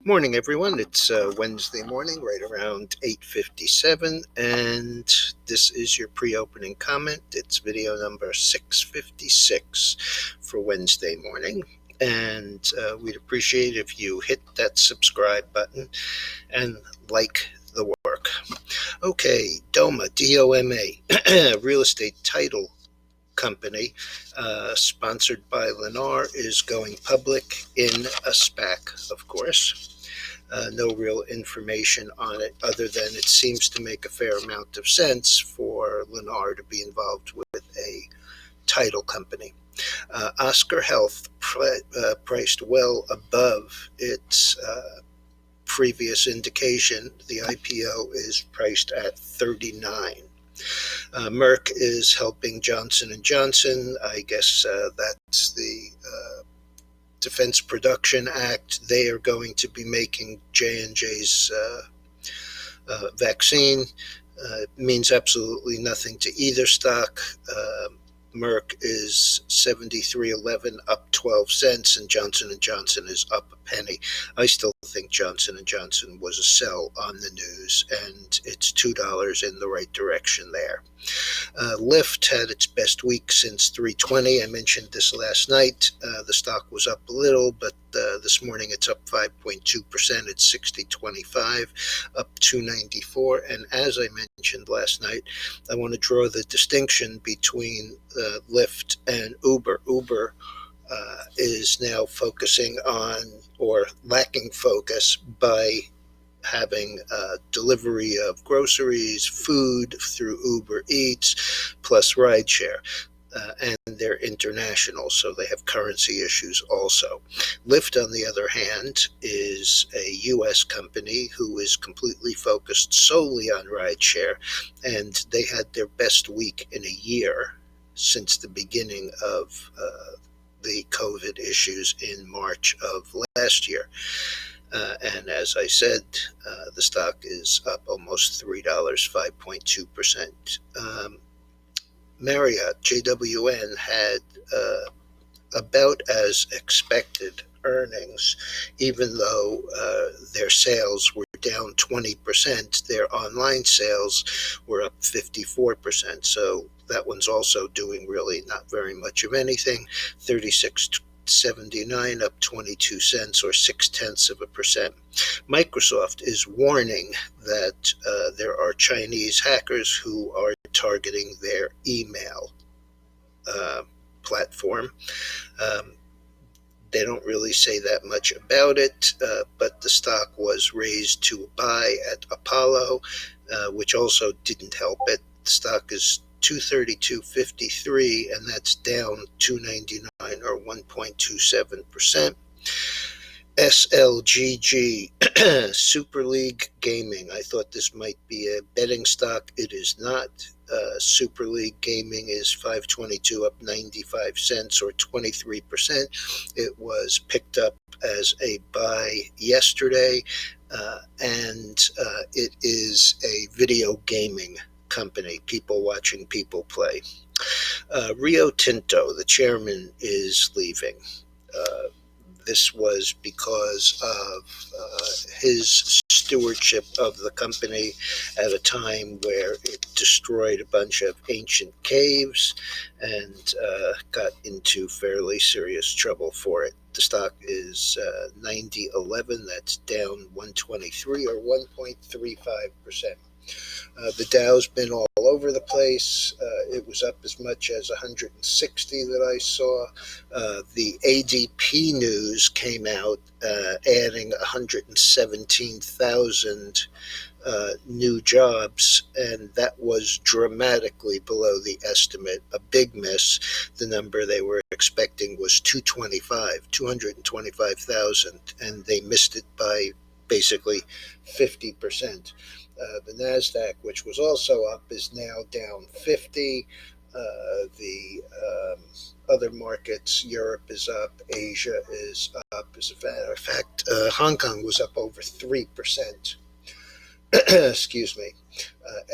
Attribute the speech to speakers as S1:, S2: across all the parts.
S1: Morning, everyone. It's Wednesday morning, right around 8:57, and this is your pre-opening comment. It's video number 656 for Wednesday morning, and we'd appreciate if you hit that subscribe button and like the work. Okay, DOMA, D-O-M-A, real estate title company, sponsored by Lennar, is going public in a SPAC, of course. No real information on it other than it seems to make a fair amount of sense for Lennar to be involved with a title company. Oscar Health priced well above its previous indication. The IPO is priced at 39. Merck is helping Johnson & Johnson. I guess that's the Defense Production Act. They are going to be making J&J's vaccine. Means absolutely nothing to either stock. Merck is 73.11, up 12 cents, and Johnson & Johnson is up a penny. I still think Johnson & Johnson was a sell on the news, and it's $2 in the right direction there. Lyft had its best week since 320. I mentioned this last night. The stock was up a little, but this morning it's up 5.2%. It's 60.25, up 294. And as I mentioned last night, I want to draw the distinction between Lyft and Uber. Uber is now focusing on, or lacking focus, by having delivery of groceries, food through Uber Eats, plus rideshare. And they're international, so they have currency issues also. Lyft, on the other hand, is a U.S. company who is completely focused solely on rideshare, and they had their best week in a year since the beginning of the COVID issues in March of last year. And as I said, the stock is up almost $3, 5.2%. Marriott, JWN, had about as expected earnings, even though their sales were down 20%. Their online sales were up 54%. So that one's also doing really not very much of anything. 36.79, up 22 cents, or 0.6%. Microsoft is warning that there are Chinese hackers who are targeting their email platform. They don't really say that much about it, but the stock was raised to a buy at Apollo, which also didn't help it. The stock is 232.53, and that's down 299, or 1.27%. SLGG, Super League Gaming. I thought this might be a betting stock. It is not. Super League Gaming is 522, up 95 cents, or 23%. It was picked up as a buy yesterday, and it is a video gaming company, people watching people play. Rio Tinto, the chairman, is leaving. This was because of his stewardship of the company at a time where it destroyed a bunch of ancient caves and got into fairly serious trouble for it. The stock is 90.11. That's down 123, or 1.35%. The Dow's been all over the place. It was up as much as 160 that I saw. The ADP news came out adding 117,000 new jobs, and that was dramatically below the estimate, a big miss. The number they were expecting was 225,000, and they missed it by basically 50%. The NASDAQ, which was also up, is now down 50. The other markets, Europe is up, Asia is up. As a matter of fact, Hong Kong was up over 3%. Excuse me.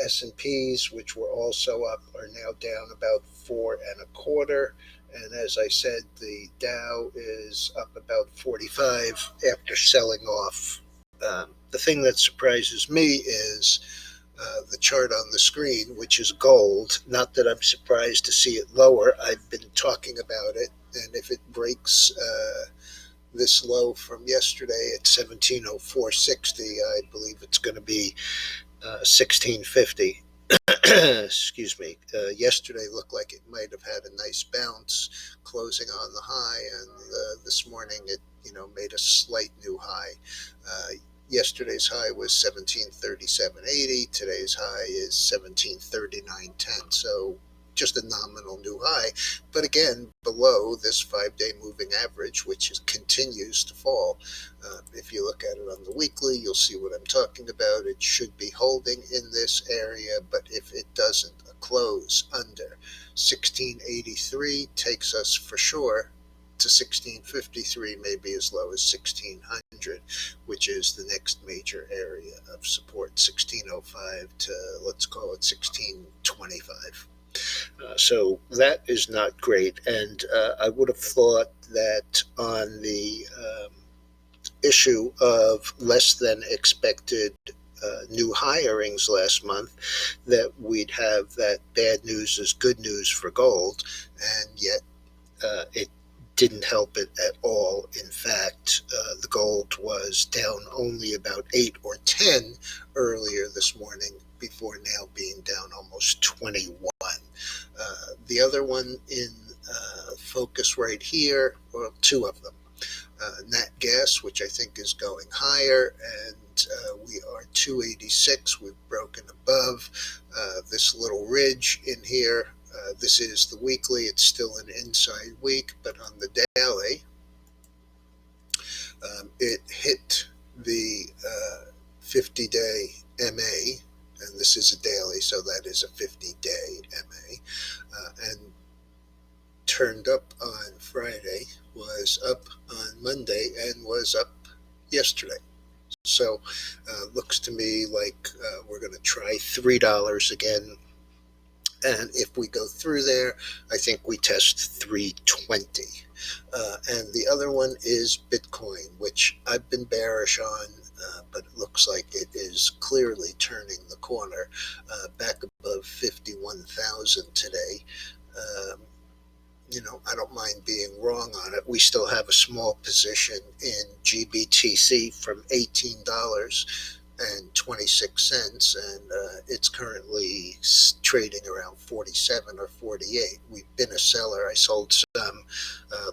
S1: S&Ps, which were also up, are now down about 4.25. And as I said, the Dow is up about 45 after selling off. The thing that surprises me is the chart on the screen, which is gold. Not that I'm surprised to see it lower. I've been talking about it, and if it breaks this low from yesterday at 1704.60, I believe it's going to be 1650. Excuse me. Yesterday looked like it might have had a nice bounce, closing on the high, and this morning it made a slight new high. Yesterday's high was 1737.80. Today's high is 1739.10. So just a nominal new high, but again below this 5-day moving average, which continues to fall. If you look at it on the weekly, you'll see what I'm talking about. It should be holding in this area, but if it doesn't, a close under 1683 takes us for sure to 1653, maybe as low as 1600, which is the next major area of support, 1605 to, let's call it, 1625. So that is not great. And I would have thought that on the issue of less than expected new hirings last month, that we'd have that bad news is good news for gold, and yet it didn't help it at all. In fact, the gold was down only about 8 or 10 earlier this morning, before now being down almost 21. The other one in focus right here, well, two of them. Nat gas, which I think is going higher, and we are 286. We've broken above this little ridge in here. This is the weekly. It's still an inside week, but on the daily, it hit the 50-day MA, and this is a daily, so that is a 50-day MA, and turned up on Friday, was up on Monday, and was up yesterday. So looks to me like we're going to try $3 again. And if we go through there, I think we test 320. And the other one is Bitcoin, which I've been bearish on, but it looks like it is clearly turning the corner, back above 51,000 today. I don't mind being wrong on it. We still have a small position in GBTC from $18.26, and it's currently trading around 47 or 48. We've been a seller. I sold some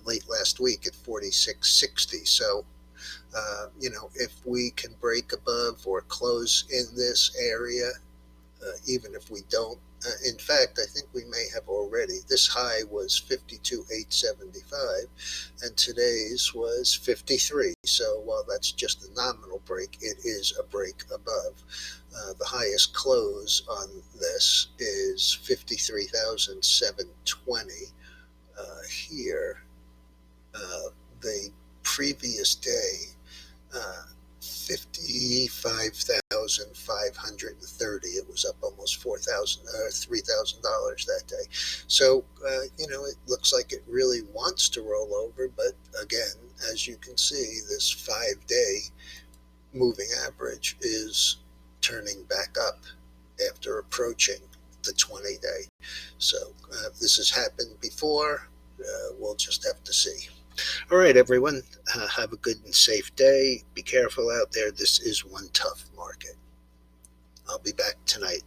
S1: late last week at 46.60. So, if we can break above or close in this area, even if we don't, in fact, I think we may have already. This high was 52,875, and today's was 53. So while that's just a nominal break, it is a break above. The highest close on this is 53,720 here. The previous day, 55,530. It was up almost $3,000 that day. So it looks like it really wants to roll over, but again, as you can see, this 5-day moving average is turning back up after approaching the 20-day. So this has happened before. We'll just have to see. All right, everyone, have a good and safe day. Be careful out there. This is one tough market. I'll be back tonight.